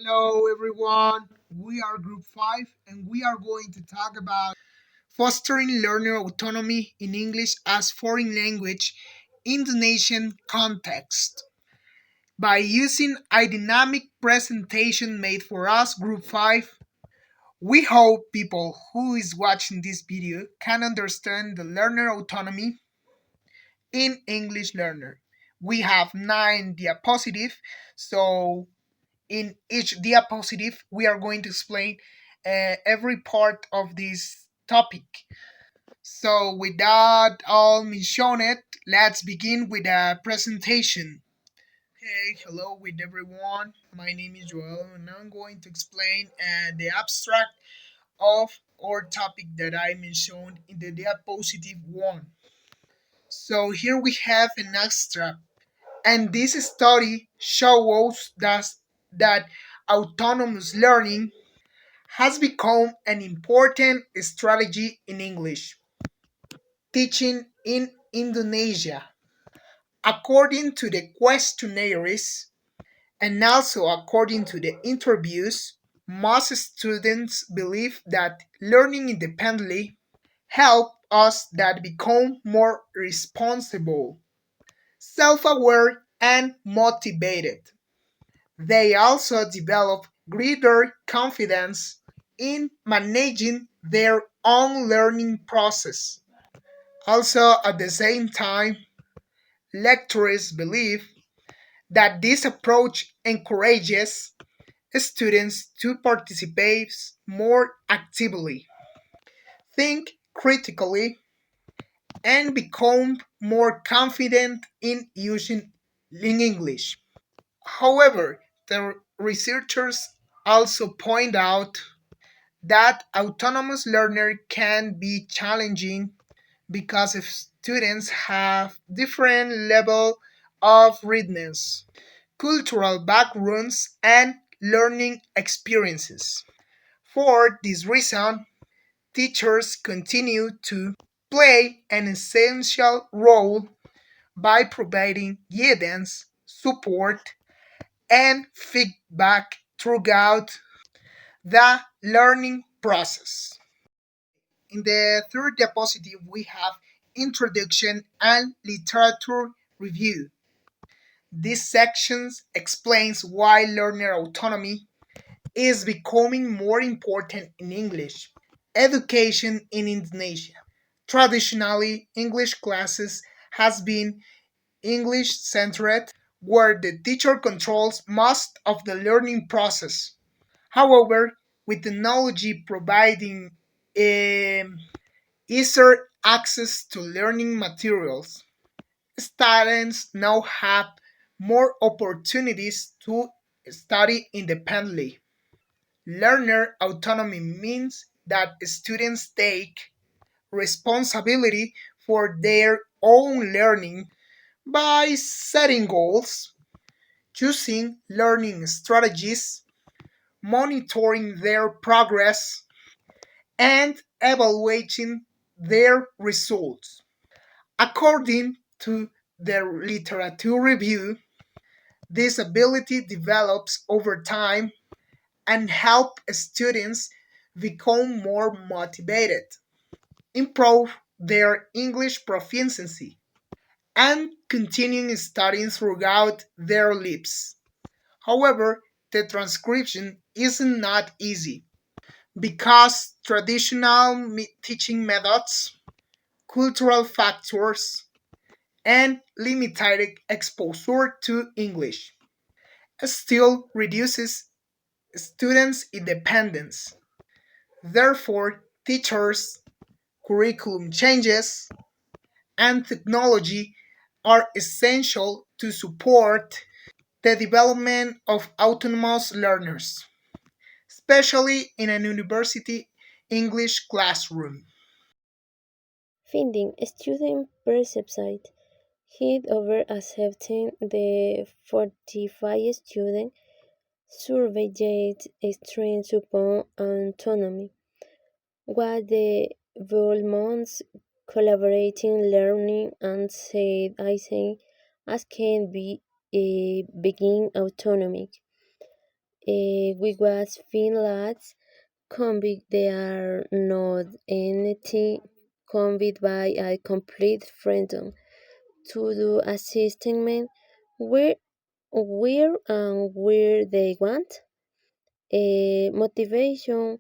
Hello, everyone. We are Group 5 and we are going to talk about fostering learner autonomy in English as foreign language in the nation context. By using a dynamic presentation made for us, Group 5, we hope people who is watching this video can understand the learner autonomy in English learner. We have 9 diapositives, so in each diapositive, we are going to explain every part of this topic. So, with that all mentioned, let's begin with a presentation. Hey, hello with everyone. My name is Joel, and I'm going to explain the abstract of our topic that I mentioned in the diapositive one. So, here we have an abstract. And this study shows that autonomous learning has become an important strategy in English teaching in Indonesia. According to the questionnaires and also according to the interviews, most students believe that learning independently help us that become more responsible, self-aware and motivated. They also develop greater confidence in managing their own learning process. Also, at the same time, lecturers believe that this approach encourages students to participate more actively, think critically, and become more confident in using English. However, the researchers also point out that autonomous learning can be challenging because if students have different level of readiness, cultural backgrounds, and learning experiences. For this reason, teachers continue to play an essential role by providing guidance, support, and feedback throughout the learning process. In the third diapositive, we have introduction and literature review. This section explains why learner autonomy is becoming more important in English education in Indonesia. Traditionally, English classes has been English centered, where the teacher controls most of the learning process. However, with technology providing easier access to learning materials, students now have more opportunities to study independently. Learner autonomy means that students take responsibility for their own learning by setting goals, choosing learning strategies, monitoring their progress, and evaluating their results. According to the literature review, this ability develops over time and help students become more motivated, improve their English proficiency, and continue studying throughout their lives. However, the transcription is not easy because traditional teaching methods, cultural factors, and limited exposure to English still reduces students' independence. Therefore, teachers, curriculum changes, and technology are essential to support the development of autonomous learners, especially in a university English classroom. Finding student perception head over accepting the 45 student surveyed strength upon autonomy. What the Volmonts collaborating learning and said ISM as can be a begin autonomic. We was Finland's convict they are not anything convict by a complete freedom to do assessment where where they want. Motivation,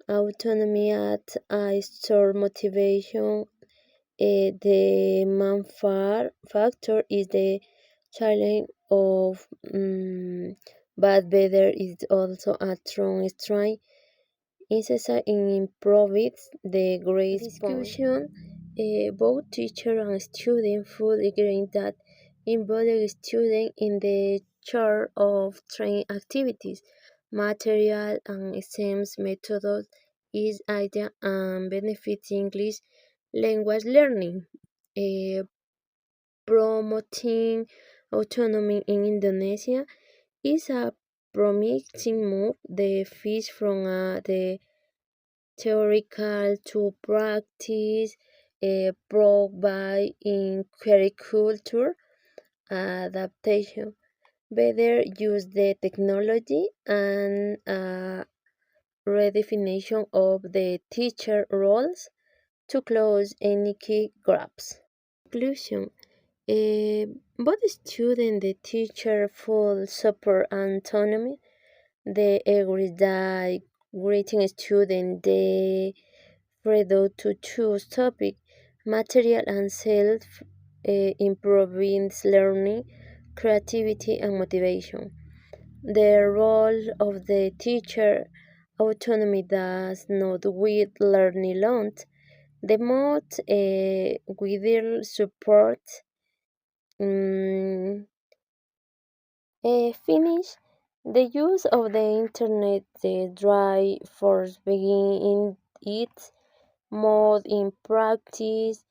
autonomy at a store motivation. The main factor is the challenge of, but better is also a strong strength insist in improving the grade discussion. Both teacher and student fully agree that involving student in the charge of training activities, material and exams methods is ideal and benefits English language learning. Eh, Promoting autonomy in Indonesia is a promising move. The fish from the theoretical to practice, brought by in culture adaptation, better use the technology and redefinition of the teacher roles to close any key gaps. Conclusion. Both student the teacher full support and autonomy. The agree that greeting student the freedom to choose topic, material and self improving learning, creativity and motivation. The role of the teacher autonomy does not with learning alone. The most with support um, finish the use of the internet the dry force begin in its mode in practice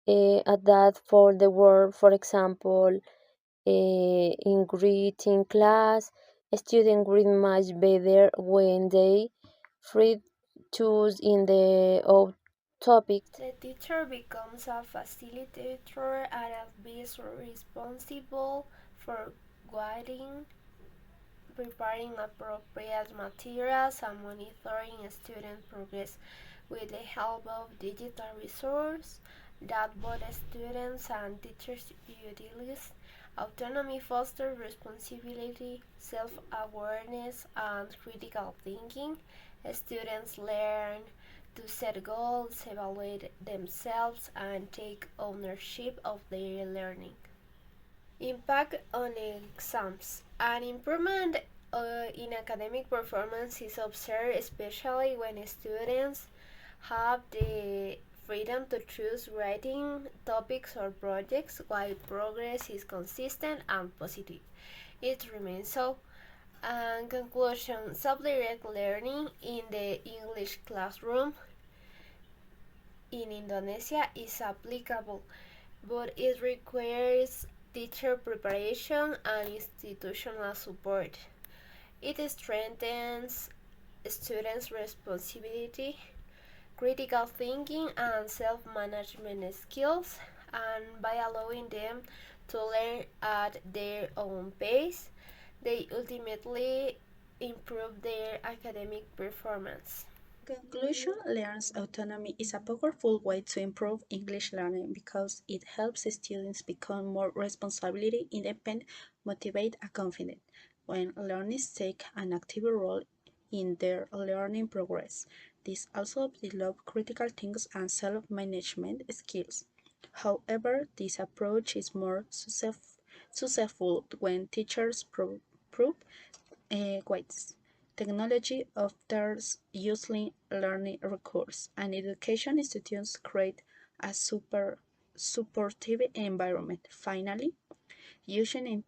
adapt for the world. For example, in greeting class, students greet much better when they free choose in the topic. The teacher becomes a facilitator and is responsible for guiding, preparing appropriate materials, and monitoring student progress with the help of digital resources that both students and teachers utilize. Autonomy fosters responsibility, self-awareness, and critical thinking. Students learn to set goals, evaluate themselves, and take ownership of their learning. Impact on exams. An improvement in academic performance is observed especially when students have the freedom to choose writing topics or projects while progress is consistent and positive. It remains so. And conclusion, self-direct learning in the English classroom in Indonesia is applicable, but it requires teacher preparation and institutional support. It strengthens students' responsibility, critical thinking, and self management skills, and by allowing them to learn at their own pace, they ultimately improve their academic performance. In conclusion, Learn's autonomy is a powerful way to improve English learning because it helps students become more responsibility, independent, motivated, and confident when learners take an active role in their learning progress. This also develops critical thinking and self-management skills. However, this approach is more successful when teachers prove Quiz. Technology offers useful learning recurses, and education institutions create a supportive environment. Finally, using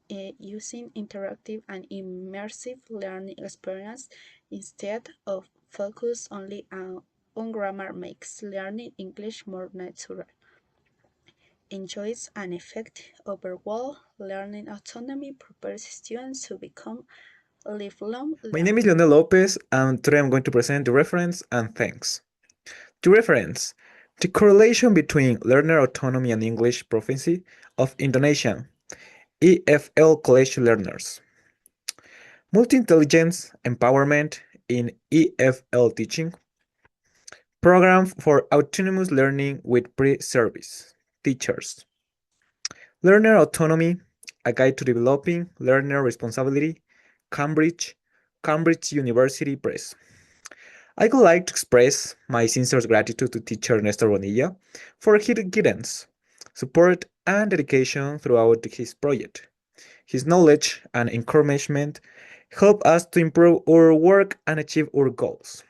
interactive and immersive learning experience instead of focus only on grammar makes learning English more natural, enjoys and effective. Overall, learning autonomy prepares students to become lifelong My name is learners. Leonel Lopez, and today I'm going to present the reference and thanks. The reference: the correlation between learner autonomy and English proficiency of Indonesian EFL college learners. Multi-intelligence empowerment in EFL teaching, program for autonomous learning with pre-service teachers, learner autonomy, a guide to developing learner responsibility, Cambridge, Cambridge University Press. I would like to express my sincere gratitude to teacher Nestor Bonilla for his guidance, support, and dedication throughout his project. His knowledge and encouragement help us to improve our work and achieve our goals.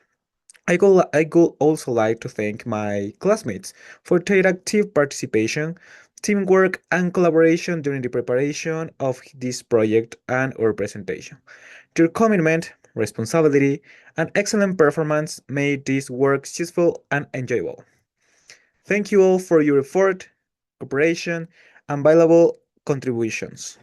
I would also like to thank my classmates for their active participation, teamwork, and collaboration during the preparation of this project and our presentation. Their commitment, responsibility, and excellent performance made this work successful and enjoyable. Thank you all for your effort, cooperation, and valuable contributions.